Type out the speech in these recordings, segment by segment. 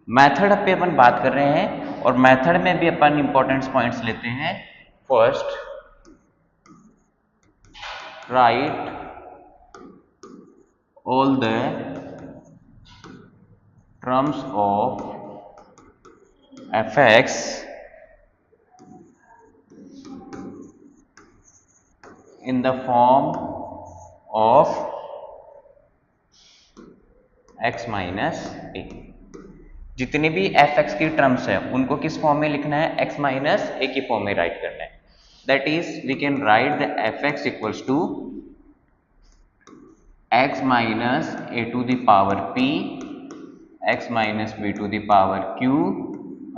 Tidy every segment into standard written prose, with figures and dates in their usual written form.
Method पे अपन बात कर रहे हैं और मेथड में भी अपन इंपॉर्टेंट पॉइंट्स लेते हैं। First, write all the terms of fx in the form of x minus A. जितने भी एफ एक्स की टर्म्स है उनको किस फॉर्म में लिखना है, एक्स माइनस ए की फॉर्म में राइट करना है। That is we can write the f x equals to x minus a to the power p x minus b to the power q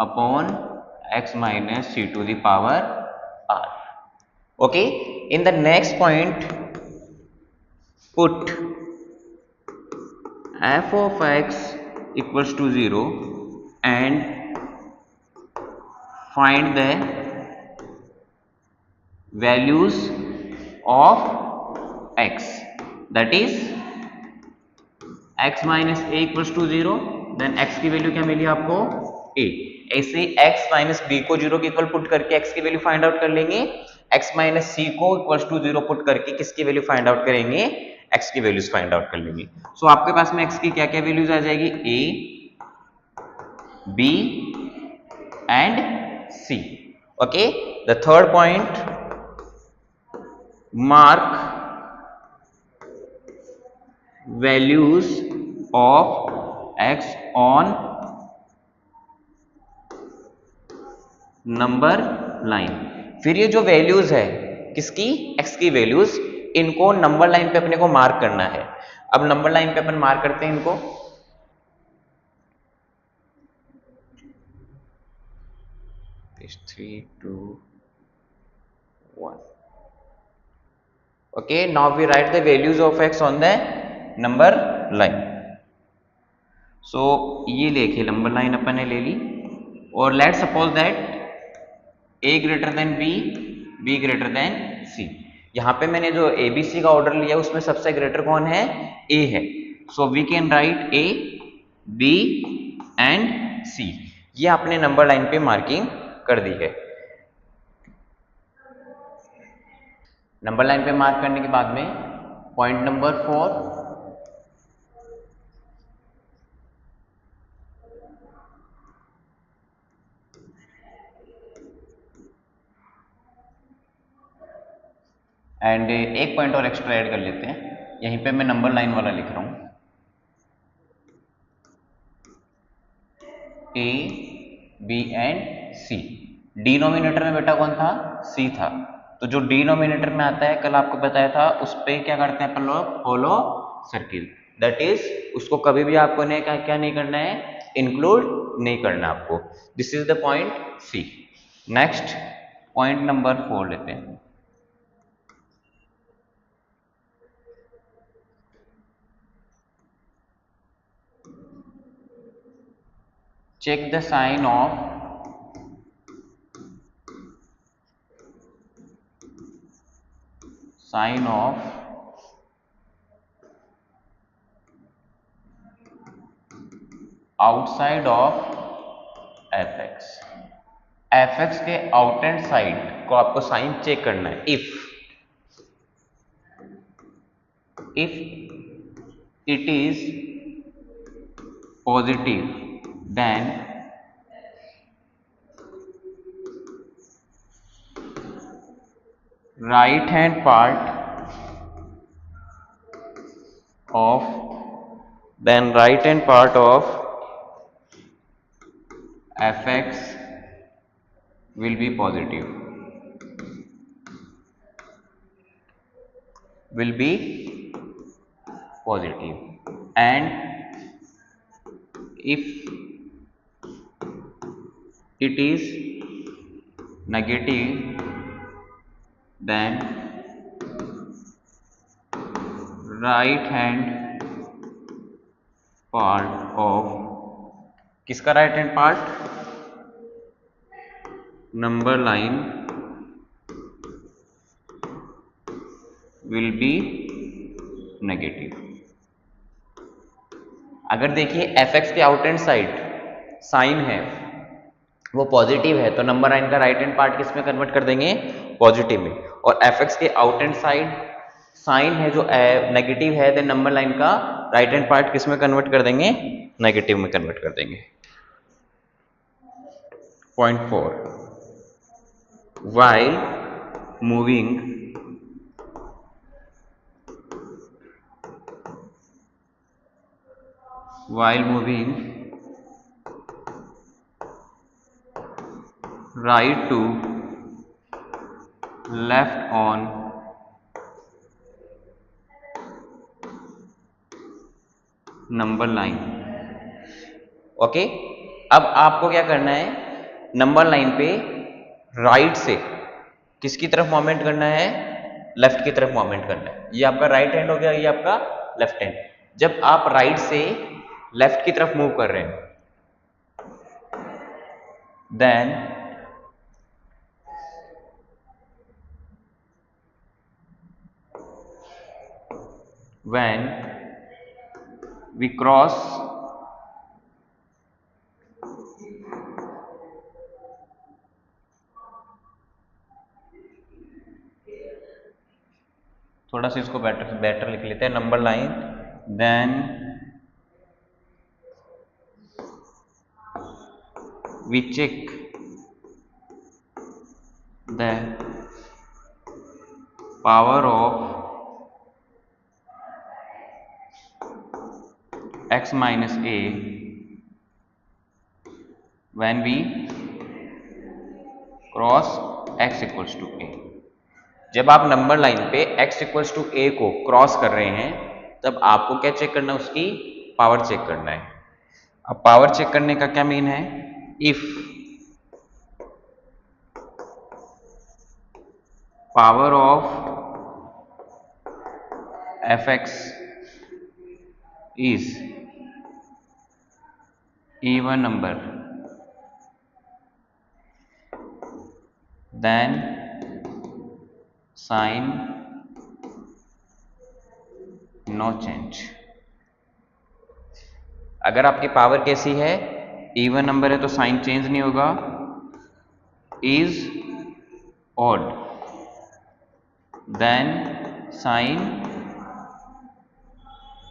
upon x minus c to the power r. Okay, in the next point put f of x equals to 0 and find the values of x, that is x minus a equals to 0, then x की value क्या मिली आपको a। ऐसे x minus b को 0 के equal put करके x की value find out कर लेंगे, x माइनस c को इक्वल्स टू 0 पुट करके किसकी वैल्यू फाइंड आउट करेंगे, x की वैल्यूज फाइंड आउट कर लेंगे। सो आपके पास में x की क्या क्या वैल्यूज आ जाएगी, a b and c। Okay, the third point, mark values of x on number line. फिर ये जो वैल्यूज है किसकी, x की वैल्यूज, इनको नंबर लाइन पे अपने को मार्क करना है। अब नंबर लाइन पे अपन मार्क करते हैं इनको, 3 2 1। okay, now we write the values of x on the number line। so ये देखिए नंबर लाइन अपन ने ले ली और let suppose that a greater than b, b greater than c। यहाँ पे मैंने जो ए बी सी का ऑर्डर लिया उसमें सबसे ग्रेटर कौन है, a है। So we can write a b and c। ये आपने नंबर लाइन पे मार्किंग कर दी है। नंबर लाइन पे मार्क करने के बाद में पॉइंट नंबर 4, एंड एक पॉइंट और एक्स्ट्रा ऐड कर लेते हैं, यहीं पे मैं नंबर लाइन वाला लिख रहा हूं, a b and c. Denominator में बेटा कौन था, सी था। तो जो डिनोमिनेटर में आता है, कल आपको बताया था, उस पर क्या करते हैं अपन लोग, फॉलो सर्किल। दैट इज उसको कभी भी आपको ने क्या नहीं करना है, इंक्लूड नहीं करना आपको। This is the point c. Next point number 4 लेते हैं। check the sign of outside of fx। fx के आउट एंड साइड को आपको साइन चेक करना है। If it is positive then right hand part of fx will be positive, and if it is negative then right hand part of, किसका right hand part, number line will be negative. अगर देखिए fx के out and side sign है वो positive है तो number line का right hand part किस में कन्वर्ट कर देंगे, पॉजिटिव में। और fx के आउट हैंड साइड साइन है जो नेगेटिव है, देन नंबर लाइन का राइट हैंड पार्ट किस में कन्वर्ट कर देंगे, नेगेटिव में कन्वर्ट कर देंगे। Point 4, while moving right to left on number line. Okay, अब आपको क्या करना है, नंबर लाइन पे राइट से किसकी तरफ मोमेंट करना है, लेफ्ट की तरफ मोमेंट करना है। ये आपका राइट हैंड हो गया, ये आपका लेफ्ट हैंड। जब आप राइट से लेफ्ट की तरफ मूव कर रहे हैं देन when we cross थोड़ा सा इसको बेटर लिख लेते हैं, number line then we check the power of x minus a when we cross x equals to a। जब आप नंबर लाइन पे x इक्वल्स टू a को क्रॉस कर रहे हैं तब आपको क्या चेक करना है, उसकी पावर चेक करना है। अब पावर चेक करने का क्या मीन है, if power of fx is even number then sign no change। अगर आपकी पावर कैसी है, इवन नंबर है तो साइन चेंज नहीं होगा, is odd then sign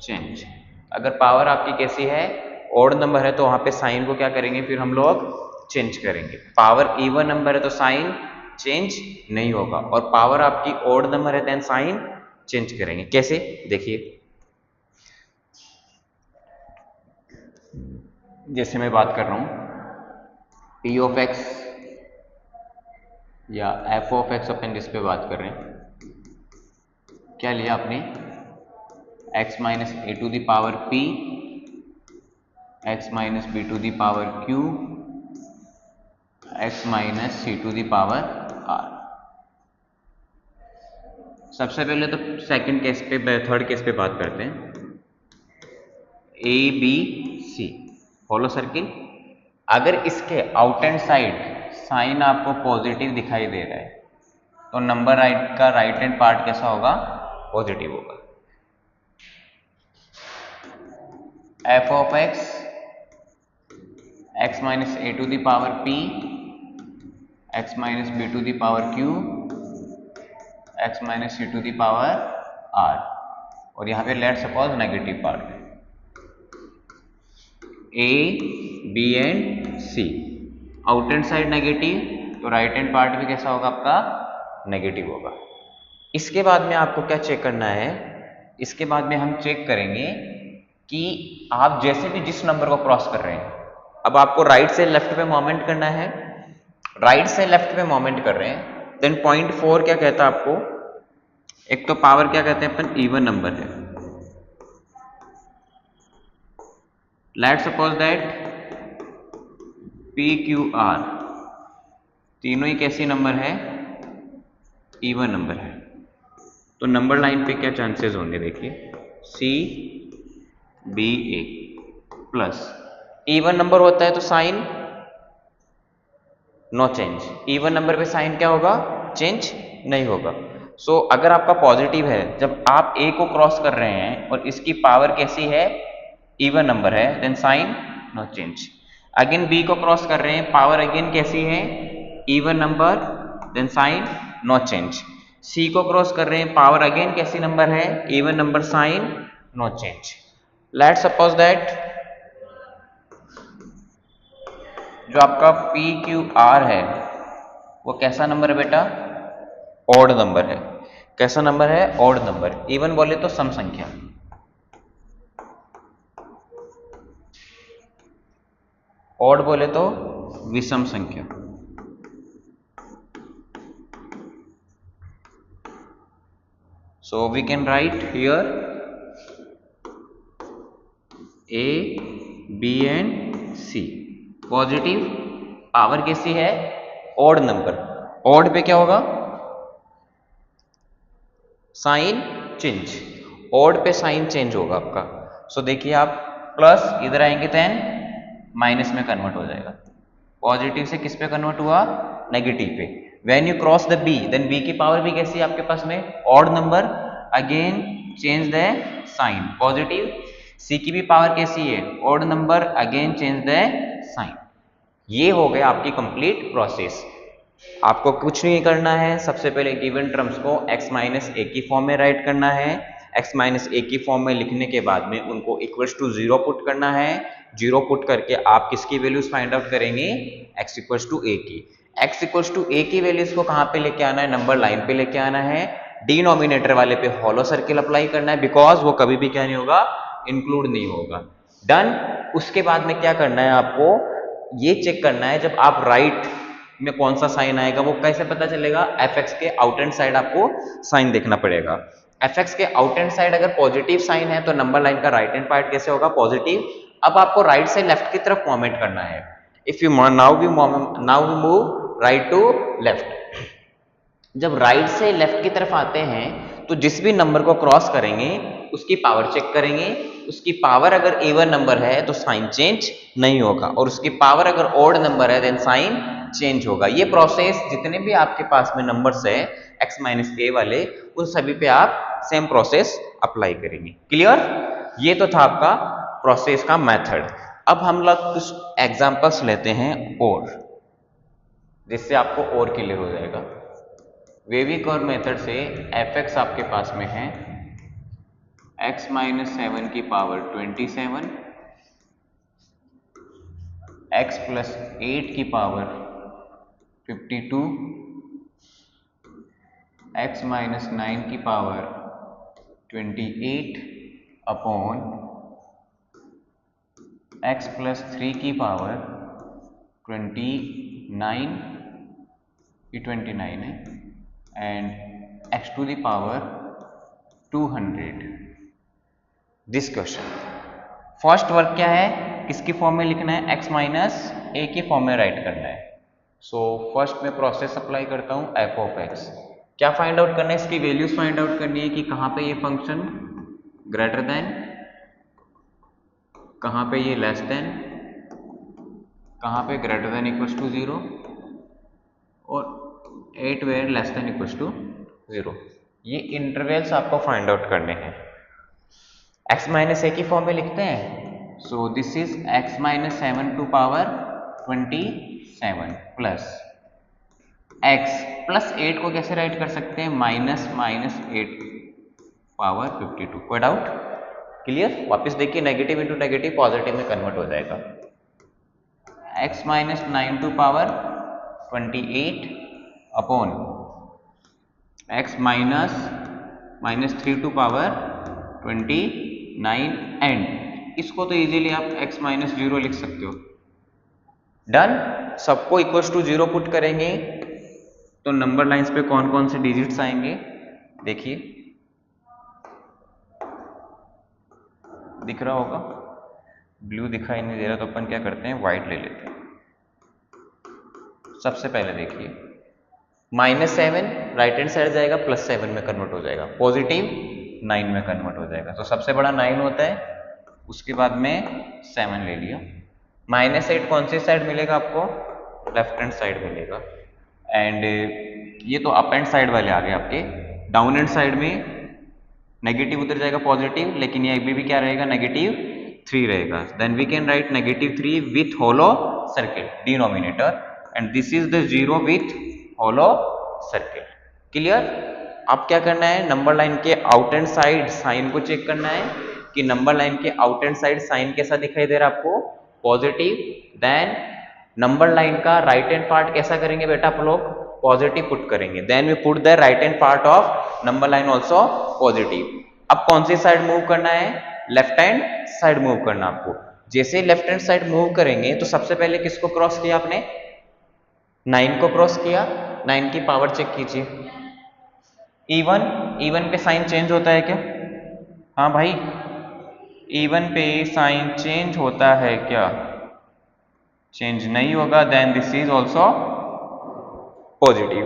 change. अगर पावर आपकी कैसी है, ऑड नंबर है तो वहां पे साइन को क्या करेंगे, फिर हम लोग चेंज करेंगे। पावर इवन नंबर है तो साइन चेंज नहीं होगा, और पावर आपकी ऑड नंबर है देन साइन चेंज करेंगे। कैसे, देखिए, जैसे मैं बात कर रहा हूं p ऑफ x या f ऑफ x, अपन जिस पे बात कर रहे हैं, क्या लिया आपने, x minus a to the power p, x minus b to the power q, x minus c to the power r। सबसे पहले तो सेकंड केस पे, थर्ड केस पे बात करते हैं, a b c hollow circle. अगर इसके आउट एंड साइड साइन आपको पॉजिटिव दिखाई दे रहा है तो नंबर राइट का राइट हैंड पार्ट कैसा होगा, पॉजिटिव होगा। f of x, x minus a to the power p, x minus b to the power q, x minus c to the power r, और यहाँ पे लेट सपोज नेगेटिव पार्ट है a b and c। Out and side negative तो right hand part भी कैसा होगा आपका, negative होगा। इसके बाद में आपको क्या चेक करना है, इसके बाद में हम चेक करेंगे कि आप जैसे भी जिस नंबर को क्रॉस कर रहे हैं, अब आपको राइट से लेफ्ट पे मोमेंट करना है, राइट से लेफ्ट पे मोमेंट कर रहे हैं, देन पॉइंट 4 क्या कहता है आपको, एक तो पावर क्या कहते हैं अपन, इवन नंबर है। Let's suppose that p q r तीनों ही कैसी नंबर है, इवन नंबर है। तो नंबर लाइन पे क्या चांसेस होंगे, देखिए c b a plus, even number होता है तो sign no change, even number पे साइन क्या होगा, चेंज नहीं होगा। सो अगर आपका पॉजिटिव है, जब आप a को क्रॉस कर रहे हैं और इसकी पावर कैसी है, इवन नंबर है, then sign no change. Again B को क्रॉस कर रहे हैं, पावर अगेन कैसी है, even number, then sign no change. C को क्रॉस कर रहे हैं, पावर अगेन कैसी नंबर है, even number, sign no change. Let's suppose that जो आपका पी क्यू आर है वो कैसा नंबर है बेटा, ऑड नंबर है। कैसा नंबर है, ऑड नंबर। इवन बोले तो सम संख्या, ऑड बोले तो विषम संख्या। So we can write here a b and c. Positive, power कैसी है, ऑड नंबर, ऑड पे क्या होगा, साइन चेंज, ऑड पे साइन चेंज होगा आपका। सो देखिए आप प्लस इधर आएंगे देन माइनस में कन्वर्ट हो जाएगा। पॉजिटिव से किस पे कन्वर्ट हुआ, नेगेटिव पे। When you cross the B, then B की पावर भी कैसी है आपके पास में, odd number, again change the sign, positive. C की भी पावर कैसी है, odd number, again change the sign. ये हो गया आपकी कंप्लीट प्रोसेस। आपको कुछ नहीं करना है, सबसे पहले गिवन टर्म्स को x माइनस ए की फॉर्म में राइट करना है। x माइनस ए की फॉर्म में लिखने के बाद में उनको इक्वल्स टू 0 पुट करना है। 0 पुट करके आप किसकी वैल्यूज फाइंड आउट करेंगे, x इक्वल्स टू ए की। x इक्वल्स टू ए की वैल्यूज को कहाँ पे लेके आना है, नंबर लाइन पे लेके आना है। डिनोमिनेटर वाले पे हॉलो सर्किल अप्लाई करना है, बिकॉज वो कभी भी क्या नहीं होगा, इंक्लूड नहीं होगा। डन। उसके बाद में क्या करना है, आपको ये चेक करना है जब आप राइट में कौन सा साइन आएगा, वो कैसे पता चलेगा, fx के आउट एंड साइड आपको साइन देखना पड़ेगा। fx के आउट एंड साइड अगर पॉजिटिव साइन है तो नंबर लाइन का राइट एंड पार्ट कैसे होगा, पॉजिटिव। अब आपको राइट से लेफ्ट की तरफ मूवमेंट करना है। If you now we move right to left. जब राइट से लेफ्ट की तरफ आते हैं तो जिस भी नंबर को क्रॉस करेंगे उसकी पावर चेक करेंगे। उसकी पावर अगर इवन नंबर है तो साइन चेंज नहीं होगा, और उसकी पावर अगर ऑड नंबर है देन साइन चेंज होगा। ये प्रोसेस जितने भी आपके पास में नंबर्स है x माइनस ए वाले, उन सभी पे आप सेम प्रोसेस अप्लाई करेंगे। क्लियर। ये तो था आपका प्रोसेस का मेथड। अब हम लोग कुछ एग्जांपल्स लेते हैं और, जिससे आपको और क्लियर हो जाएगा। वेविक और मेथड से fx आपके पास में है x माइनस 7 की पावर 27, x प्लस 8 की पावर 52, x माइनस 9 की पावर 28 अपॉन x प्लस 3 की पावर 29, ये 29 है, and x to the power 200। This question first work क्या है, किसकी फॉर्म में लिखना है, x माइनस ए की फॉर्म में राइट करना है। सो फर्स्ट में प्रोसेस अप्लाई करता हूं, f ऑफ x। क्या फाइंड आउट करना है, इसकी वैल्यूज फाइंड आउट करनी है कि कहां पे ये फंक्शन ग्रेटर देन, कहां पे ये लेस देन, कहां पे ग्रेटर देन इक्वल्स टू 0, और 8 where less than equals to 0। ये इंटरवल्स आपको फाइंड आउट करने हैं। x माइनस ए की फॉर्म में लिखते हैं। So this is x minus 7 to power 27 plus x plus 8 को कैसे राइट कर सकते हैं, माइनस माइनस 8 पावर 52। कोई डाउट, क्लियर। वापस देखिए, नेगेटिव इंटू नेगेटिव पॉजिटिव में कन्वर्ट हो जाएगा। x minus 9 to power 28 upon x minus minus 3 to power 29, and इसको तो इजीली आप x माइनस 0 लिख सकते हो। डन। सबको इक्वल्स टू 0 पुट करेंगे तो नंबर लाइंस पे कौन कौन से डिजिट्स आएंगे, देखिए दिख रहा होगा। ब्लू दिखाई नहीं दे रहा तो अपन क्या करते हैं, व्हाइट ले लेते हैं। सबसे पहले देखिए -7 राइट हैंड साइड जाएगा, +7 में कन्वर्ट हो जाएगा, पॉजिटिव 9 में कन्वर्ट हो जाएगा। तो सबसे बड़ा 9 होता है, उसके बाद में 7 ले लिया। -8 कौन सी साइड मिलेगा आपको, लेफ्ट हैंड साइड मिलेगा। एंड ये तो अप एंड साइड वाले आ गए आपके। डाउन एंड साइड में नेगेटिव उधर जाएगा पॉजिटिव, लेकिन ये अभी भी क्या रहेगा, नेगेटिव 3 रहेगा, then we can write -3 with hollow circle denominator and this is the 0 with hollow circle. Clear? अब क्या करना है, नंबर लाइन के आउट एंड साइड साइन को चेक करना है कि नंबर लाइन के आउट एंड साइड साइन कैसा दिखाई दे रहा है आपको, पॉजिटिव। देन नंबर लाइन का राइट हैंड पार्ट कैसा करेंगे बेटा आप लोग, पॉजिटिव पुट करेंगे, then we put the right hand part of number line also positive. अब कौन सी साइड मूव करना है, लेफ्ट हैंड साइड मूव करना आपको। जैसे लेफ्ट हैंड साइड मूव करेंगे तो सबसे पहले किसको क्रॉस किया आपने, 9 को क्रॉस किया, 9 की पावर चेक कीजिए, इवन, इवन पे साइन चेंज होता है क्या, हाँ भाई इवन पे साइन चेंज होता है क्या, चेंज नहीं होगा, then this is also positive.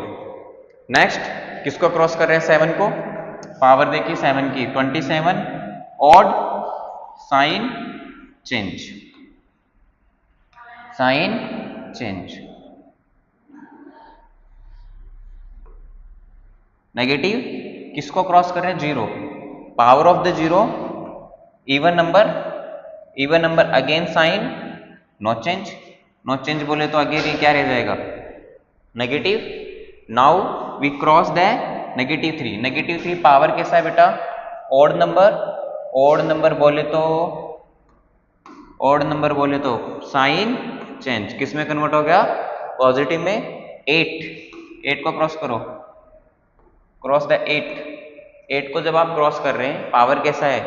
Next किसको क्रॉस कर रहे हैं, 7 को, पावर देखिए 7 की 27, odd sign change, sign change, negative किसको क्रॉस कर रहे हैं, 0, power of the 0, even number, even number again sign no change, no change बोले तो अगेन ये क्या रह जाएगा, negative. Now we cross the -3, -3 power कैसा है बेटा, ऑड नंबर, ऑड नंबर बोले तो, ऑड नंबर बोले तो साइन चेंज किस में कन्वर्ट हो गया, पॉजिटिव में। 8 को क्रॉस करो, क्रॉस द 8 को जब आप क्रॉस कर रहे हैं पावर कैसा है,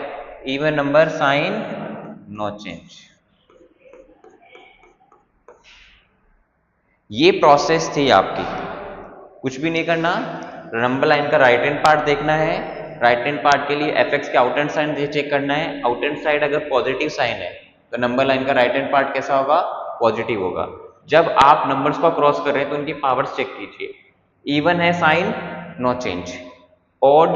even number sign no change. ये प्रोसेस थी आपकी, कुछ भी नहीं करना, नंबर लाइन का राइट हैंड पार्ट देखना है, राइट हैंड पार्ट के लिए एफ एक्स के आउट हैंड साइड चेक करना है, आउट हैंड साइड अगर पॉजिटिव साइन है तो नंबर लाइन का राइट हैंड पार्ट कैसा होगा, पॉजिटिव होगा। जब आप नंबर्स को क्रॉस कर रहे हैं तो उनकी पावर्स चेक कीजिए, इवन है साइन नो चेंज, ऑड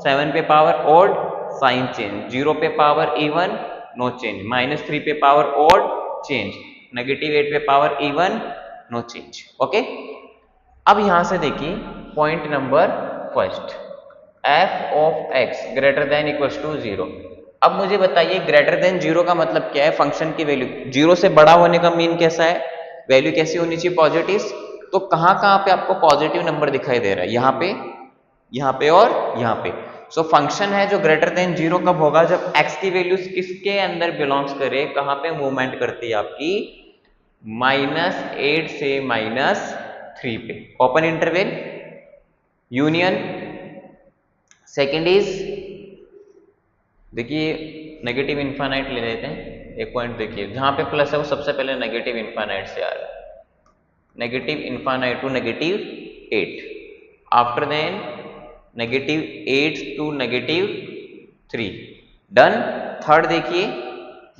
7 पे पावर ऑड साइन चेंज, 0 पे पावर इवन नो चेंज, -3 पे पावर ऑड चेंज, -8 पे power even no change. Okay, अब यहां से देखिए point number first, f of x greater than equals to 0। अब मुझे बताइए ग्रेटर देन 0 का मतलब क्या है, फंक्शन की वैल्यू 0 से बड़ा होने का मीन कैसा है, वैल्यू कैसी होनी चाहिए, पॉजिटिव। तो कहां कहां पे आपको पॉजिटिव नंबर दिखाई दे रहा है, यहाँ पे और यहाँ पे। सो फंक्शन है जो ग्रेटर देन 0 कब होगा, जब x की वैल्यू किसके अंदर बिलोंग्स करे, कहां पे मूवमेंट करती है आपकी, -8 से -3 पे, open interval, union. Second is, देखिए नेगेटिव इनफाइनाइट ले लेते हैं, एक पॉइंट देखिए जहां पे प्लस है वो सबसे पहले नेगेटिव इनफाइनाइट से आ रहा है, negative infinite to -8, after then -8 to -3, done. Third देखिए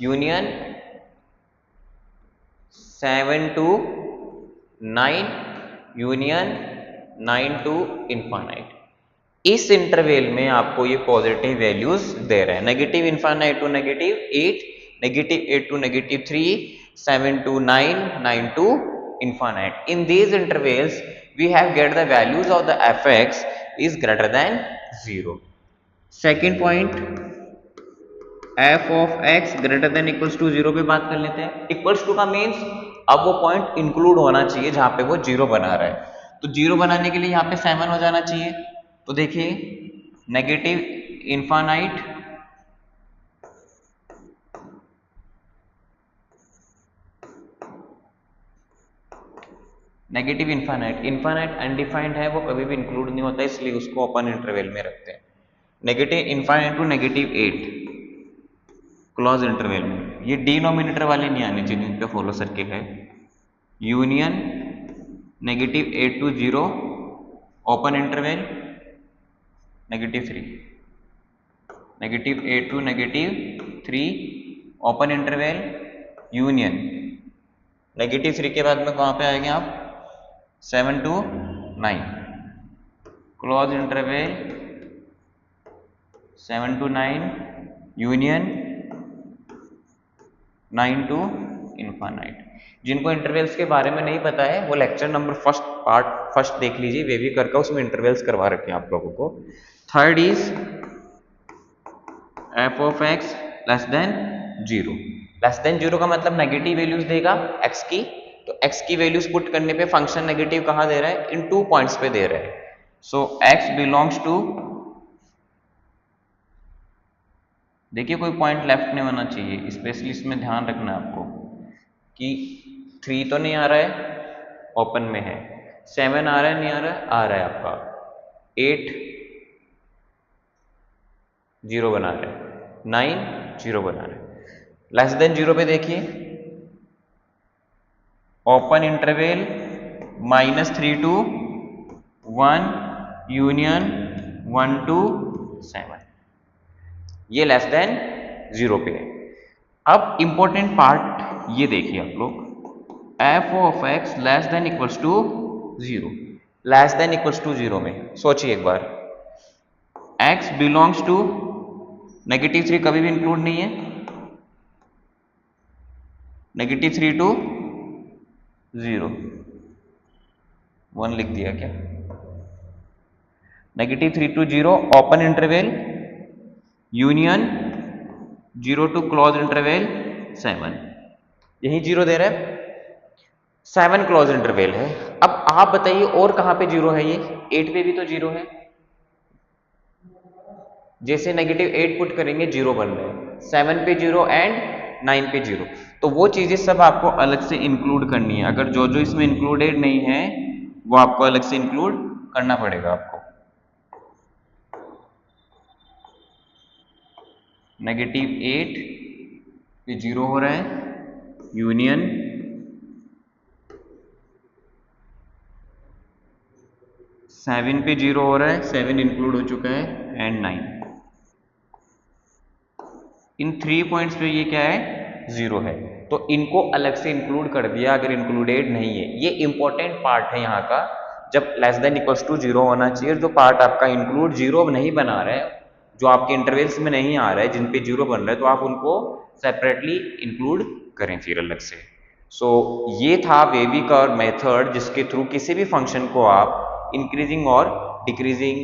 union 7 to 9, union 9 to infinite. इस इंटरवल में आपको ये पॉजिटिव वैल्यूज दे रहे हैं, negative infinite to -8, -8 to -3, 7 to 9, 9 to infinite. In these intervals we have get the values of the fx is greater than 0. Second point, f of x greater than equals to 0 पे बात कर लेते हैं। Equals to का means अब वो point include होना चाहिए जहां पे वो 0 बना रहा है, तो 0 बनाने के लिए यहाँ पे 7 हो जाना चाहिए। तो देखिए negative infinite negative infinite, infinite undefined है, वो कभी भी इंक्लूड नहीं होता, इसलिए उसको ओपन इंटरवल में रखते हैं। Negative infinite to -8 close interval में, ये डिनोमिनेटर वाले नहीं आने चाहिए जिनका फॉलो सर्किल है। Union -8 to 0 open interval -3, -8 to -3 open interval union, -3 के बाद में कहाँ पे आएंगे आप, 7 to 9 close interval 7 to 9 union 9 to infinite. जिनको इंटरवल्स के बारे में नहीं पता है वो लेक्चर नंबर फर्स्ट देख लीजिए, वे भी करके उसमें इंटरवल्स करवा रखे हैं आप लोगों को। Third is f of x less than 0। Less than 0 का मतलब नेगेटिव वैल्यूज देगा x की, तो x की वैल्यूज पुट करने पे फंक्शन नेगेटिव कहाँ दे रहा है, इन 2 पॉइंट्स पे दे रहा है। सो x बिलोंग्स टू, देखिए कोई पॉइंट लेफ्ट नहीं होना चाहिए, स्पेशली इसमें ध्यान रखना है आपको कि 3 तो नहीं आ रहा है, ओपन में है, 7 आ रहा है, नहीं आ रहा है, आ रहा है आपका 8 0 बना रहे हैं, 9 0 बना रहे हैं। लेस देन 0 पे देखिए, open interval -3 to 1 union 1 to 7, ये लेस देन 0 पे है। अब इंपॉर्टेंट पार्ट ये देखिए आप लोग, f of x less than equals to 0, less than equals to 0 में सोचिए एक बार, x बिलोंग्स टू -3 कभी भी इंक्लूड नहीं है, -3 to 0, 1 लिख दिया क्या, -3 to 0 open interval union 0 to close interval 7, यही 0 दे रहा है, 7 क्लोज इंटरवल है। अब आप बताइए और कहां पे 0 है, ये 8 पे भी तो 0 है, जैसे -8 पुट करेंगे 0 बन रहे हैं, 7 पे 0 एंड 9 पे 0, तो वो चीजें सब आपको अलग से इंक्लूड करनी है। अगर जो जो इसमें इंक्लूडेड नहीं है वो आपको अलग से इंक्लूड करना पड़ेगा आपको। -8 पे 0 हो रहा है, यूनियन 7 पे 0 हो रहा है, 7 इंक्लूड हो चुका है, एंड 9, इन 3 पॉइंट्स पे ये क्या है, 0 है, तो इनको अलग से इंक्लूड कर दिया अगर इंक्लूडेड नहीं है। ये इंपॉर्टेंट पार्ट है यहाँ का, जब लेस देन इक्वल्स टू 0 होना चाहिए, जो पार्ट आपका इंक्लूड 0 नहीं बना रहा है, जो आपके इंटरवल्स में नहीं आ रहा है, जिन पे 0 बन रहा है, तो आप उनको सेपरेटली इंक्लूड करें फिर अलग से। सो ये था वेवी का मेथड जिसके थ्रू किसी भी फंक्शन को आप इंक्रीजिंग और डिक्रीजिंग,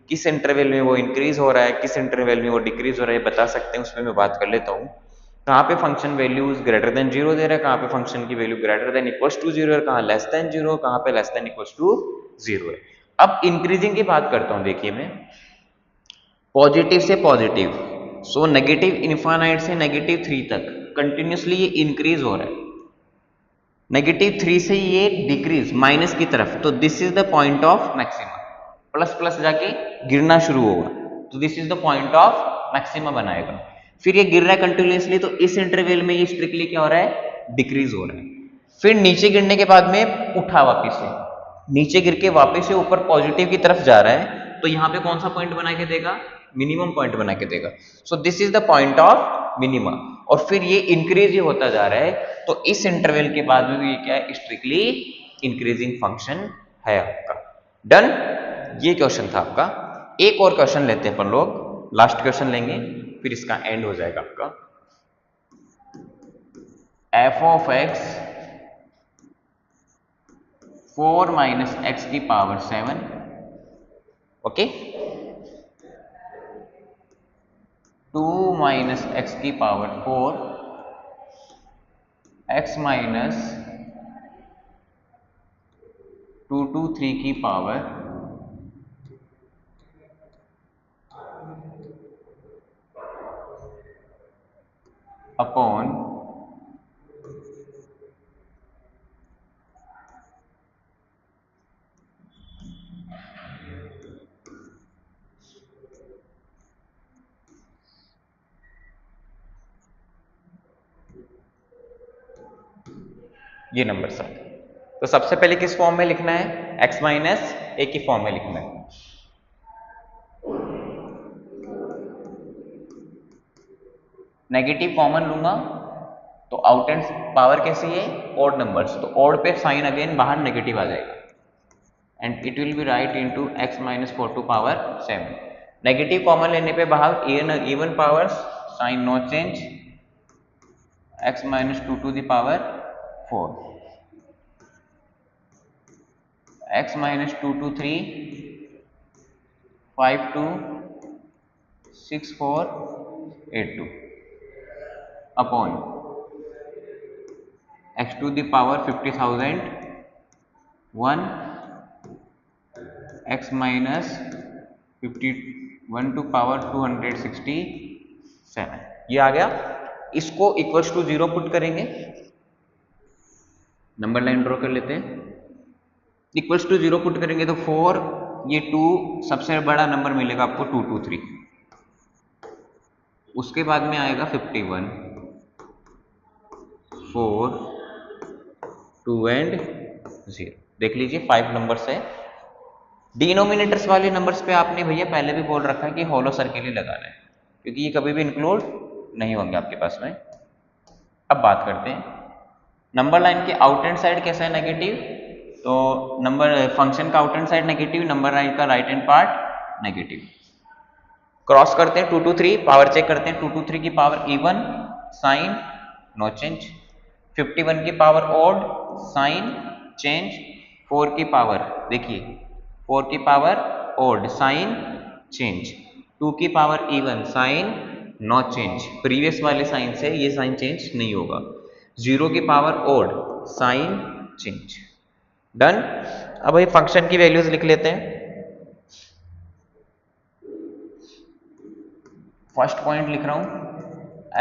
किस इंटरवल में वो इंक्रीज हो रहा है, किस इंटरवल में वो डिक्रीज हो रहा है, बता सकते हैं। उसमें मैं बात कर लेता हूँ, कहाँ पे फंक्शन वैल्यूज ग्रेटर देन 0 दे रहा है, कहाँ पे फंक्शन की value greater than equals to 0 है, कहाँ लेस देन 0, कहाँ पे लेस देन इक्वल्स टू 0 है। अब इंक्रीजिंग की बात करता हूँ, देखिए मैं पॉजिटिव से पॉजिटिव, सो नेगेटिव इन्फानाइट से -3 तक कंटिन्यूसली ये इंक्रीज हो रहा है, -3 से ये डिक्रीज माइनस की तरफ, तो this is the point of maxima, plus plus जाके गिरना शुरू होगा, तो this is the point of maxima बनाएगा। फिर ये गिर रहा है कंटिन्यूसली, तो इस इंटरवल में ये स्ट्रिक्टली क्या हो रहा है, डिक्रीज हो रहा है। फिर नीचे गिरने के बाद में उठा वापिस से, नीचे गिर के वापिस से ऊपर पॉजिटिव की तरफ जा रहा है, तो यहाँ पे कौन सा पॉइंट बना के देगा, मिनिमम पॉइंट बना के देगा। सो this is the point of minima, और फिर ये इंक्रीज ही होता जा रहा है, तो इस इंटरवल के बाद में ये क्या है, स्ट्रिक्टली इंक्रीजिंग फंक्शन है आपका। डन, ये क्वेश्चन था आपका। एक और क्वेश्चन लेते हैं अपन लोग, लास्ट क्वेश्चन लेंगे फिर इसका एंड हो जाएगा आपका। F of x 4 minus x की पावर 7, ओके, 2 माइनस एक्स की पावर 4, एक्स माइनस 2 to 3 की पावर अपॉन ये नंबर 7। तो सबसे पहले किस फॉर्म में लिखना है, x माइनस ए की फॉर्म में लिखना है। नेगेटिव कॉमन लूंगा तो आउट एंड पावर कैसी है, ओड नंबर्स, तो ओड पे साइन अगेन बाहर नेगेटिव आ जाएगा, and it will be right into x minus 4 to power 7। Negative common लेने पे बाहर even powers, sign no change, x minus 2 to the power 4, x minus 2 to 3, 5 2 6 4 8 2, upon x to the power 50,000 1 x minus 51 to power 267, ये आ गया। इसको equals to 0 put करेंगे, number line draw कर लेते हैं। इक्वल्स टू 0 पुट करेंगे तो 4, ये 2, सबसे बड़ा नंबर मिलेगा आपको 223। उसके बाद में आएगा 51, 4, 2 एंड 0। देख लीजिए 5 नंबर्स है। डिनोमिनेटर्स वाले नंबर्स पे आपने भैया पहले भी बोल रखा है कि होलो सर्किल ही लगाना है, क्योंकि ये कभी भी इंक्लूड नहीं होंगे आपके पास में। अब बात करते हैं नंबर लाइन के आउट हैंड साइड कैसा है, नेगेटिव। तो नंबर फंक्शन का out hand side negative, number line का right hand part negative. Cross करते हैं 2 to 3, पावर चेक करते हैं। 2 to 3 की power even, sign no change. 51 की पावर ऑड, साइन चेंज। 4 की पावर देखिए, 4 की पावर ऑड, साइन चेंज। 2 की power even, sign no change. Previous वाले साइन से ये साइन चेंज नहीं होगा। 0 की power odd, sign change. Done. अब ये फंक्शन की वैल्यूज लिख लेते हैं। फर्स्ट पॉइंट लिख रहा हूं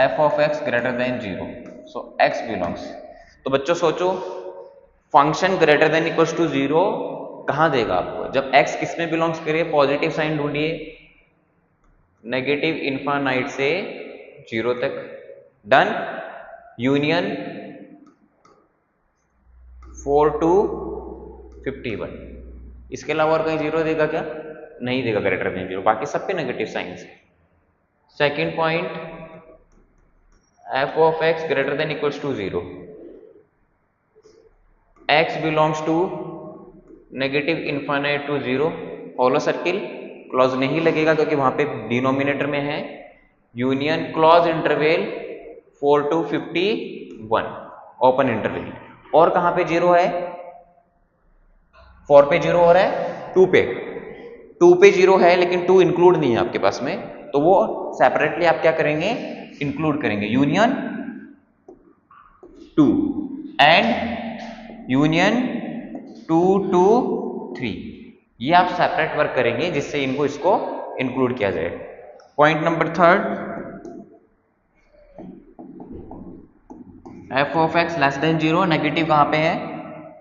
f of x greater than 0, so x belongs. तो बच्चों सोचो, function greater than equals to 0 कहां देगा आपको, जब x किस में बिलोंग्स करे। पॉजिटिव साइन ढूंढिए, नेगेटिव इनफाइनाइट से 0 तक। डन। यूनियन 4 to 51, इसके अलावा और कहीं 0 देगा क्या, नहीं देगा ग्रेटर देन 0, बाकी सब पे नेगेटिव साइन है। Second point, f of x greater than equals to 0, x belongs to negative infinite to 0, hollow circle. Close नहीं लगेगा क्योंकि वहां पे डिनोमिनेटर में है। Union close interval 4 to 51, open interval. और कहां पे 0 है, 4 पे 0 हो रहा है, 2 पे 0 है, लेकिन 2 इंक्लूड नहीं है आपके पास में, तो वो सेपरेटली आप क्या करेंगे, इंक्लूड करेंगे। यूनियन 2 एंड यूनियन 2 to 3, ये आप सेपरेट वर्क करेंगे जिससे इनको इसको इंक्लूड किया जाए। Point number third, f of x less than 0, negative कहां पे है,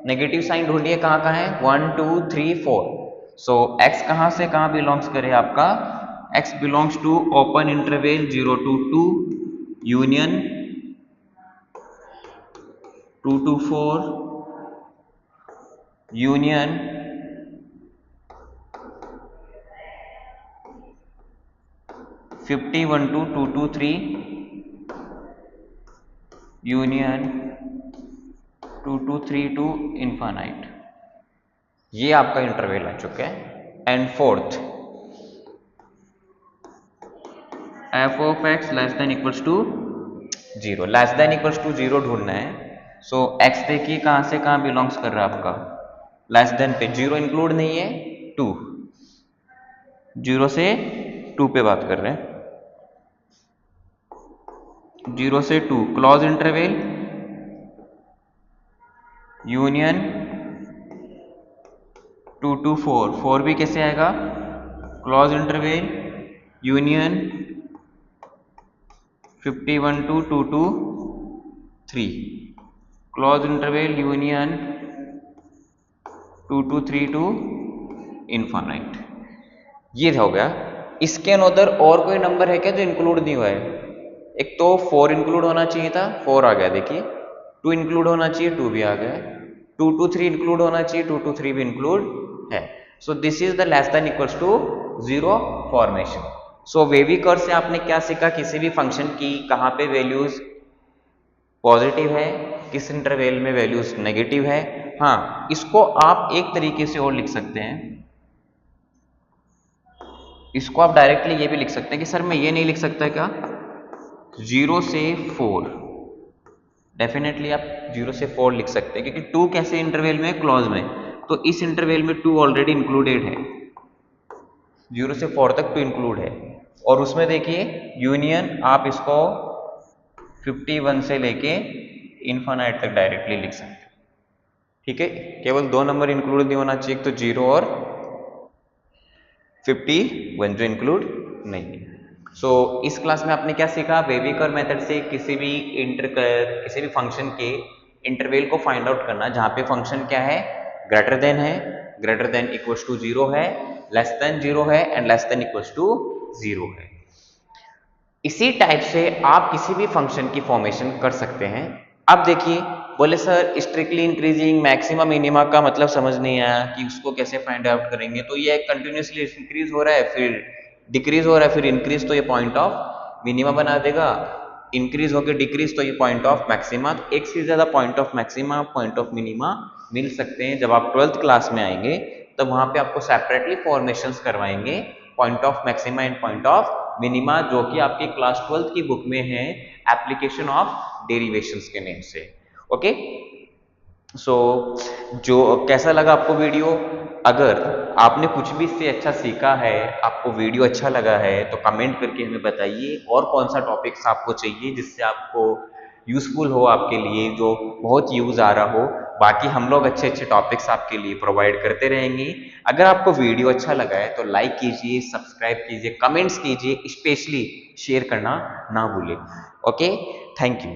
नेगेटिव साइन ढूंढिए कहां कहां है, 1 2 3 4। सो x कहां से कहां बिलोंग्स करे आपका, x belongs to open interval 0 to 2, union 2 to 4, union 51 to 2 to 3, union 2 to 3 to infinite. ये आपका इंटरवल आ चुका है। And fourth, f of x less than equals to 0, less than equals to 0 ढूंढना है। सो x देखिए कहां से कहां बिलोंग्स कर रहा है आपका, लेस देन पे 0 इंक्लूड नहीं है, 2, 0 से 2 पे बात कर रहे हैं। 0 से 2 क्लोज इंटरवल, यूनियन 2 to 4, 4 भी कैसे आएगा, close interval, union 51 to 2 to 3, close interval, union 2 to 3 to infinite. ये हो गया। इसके अनदर और कोई नंबर है क्या जो इंक्लूड नहीं हुआ है, एक तो 4 इंक्लूड होना चाहिए था, 4 आ गया, देखिए 2 इंक्लूड होना चाहिए, 2 भी आ गया, 2 to 3 इंक्लूड होना चाहिए, 2 to 3 भी इंक्लूड है। So this is the less than equals to 0 formation. So wavy curve से आपने क्या सीखा, किसी भी फंक्शन की कहां पे वैल्यूज पॉजिटिव है, किस इंटरवल में वैल्यूज नेगेटिव है। हाँ, इसको आप एक तरीके से और लिख सकते हैं, इसको आप डायरेक्टली ये भी लिख सकते हैं कि सर मैं ये नहीं लिख सकता क्या, 0 से 4, डेफिनेटली आप 0 से 4 लिख सकते हैं, क्योंकि 2 कैसे इंटरवल में, क्लॉज में, तो इस इंटरवल में 2 ऑलरेडी इंक्लूडेड है, 0 से 4 तक 2 इंक्लूड है। और उसमें देखिए यूनियन, आप इसको 51 से लेके इन्फानाइट तक डायरेक्टली लिख सकते हो। ठीक है, केवल 2 नंबर इंक्लूड नहीं होना चाहिए, तो 0 और 51 जो इंक्लूड नहीं है। सो इस क्लास में आपने क्या सीखा? वेविकर मेथड से किसी भी फंक्शन के इंटरवल को फाइंड आउट करना, जहां पे फंक्शन क्या है, ग्रेटर देन इक्वल्स टू 0 है, लेस देन 0 है and less than equals to 0 है। इसी टाइप से आप किसी भी फंक्शन की फॉर्मेशन कर सकते हैं। अब देखिए, बोले sir strictly increasing maxima minima का मतलब समझ नहीं आया कि उसको कैसे फाइंड आउट करेंगे। तो ये कंटिन्यूसली इंक्रीज हो रहा है, फिर डिक्रीज हो रहा है, फिर इंक्रीज, तो ये पॉइंट ऑफ मिनिमा बना देगा, इंक्रीज होकर डिक्रीज तो ये पॉइंट ऑफ मैक्सिमा। तो एक से ज्यादा point of maxima, point of minima मिल सकते हैं। जब आप 12th क्लास में आएंगे तब वहां पे आपको सेपरेटली फॉर्मेशंस करवाएंगे, point of maxima and point of minima, जो कि आपकी क्लास 12th की बुक में है, एप्लीकेशन ऑफ डेरिवेशंस के नेम से। ओके, सो जो कैसा लगा आपको वीडियो? अगर आपने कुछ भी इससे अच्छा सीखा है, आपको वीडियो अच्छा लगा है, तो कमेंट करके हमें बताइए और कौन सा टॉपिक्स आपको चाहिए जिससे आपको यूजफुल हो, आपके लिए जो बहुत यूज आ रहा हो। बाकी हम लोग अच्छे अच्छे टॉपिक्स आपके लिए प्रोवाइड करते रहेंगे। अगर आपको वीडियो अच्छा लगा है तो लाइक कीजिए, सब्सक्राइब कीजिए, कमेंट्स कीजिए, स्पेशली शेयर करना ना भूलें। Okay, thank you.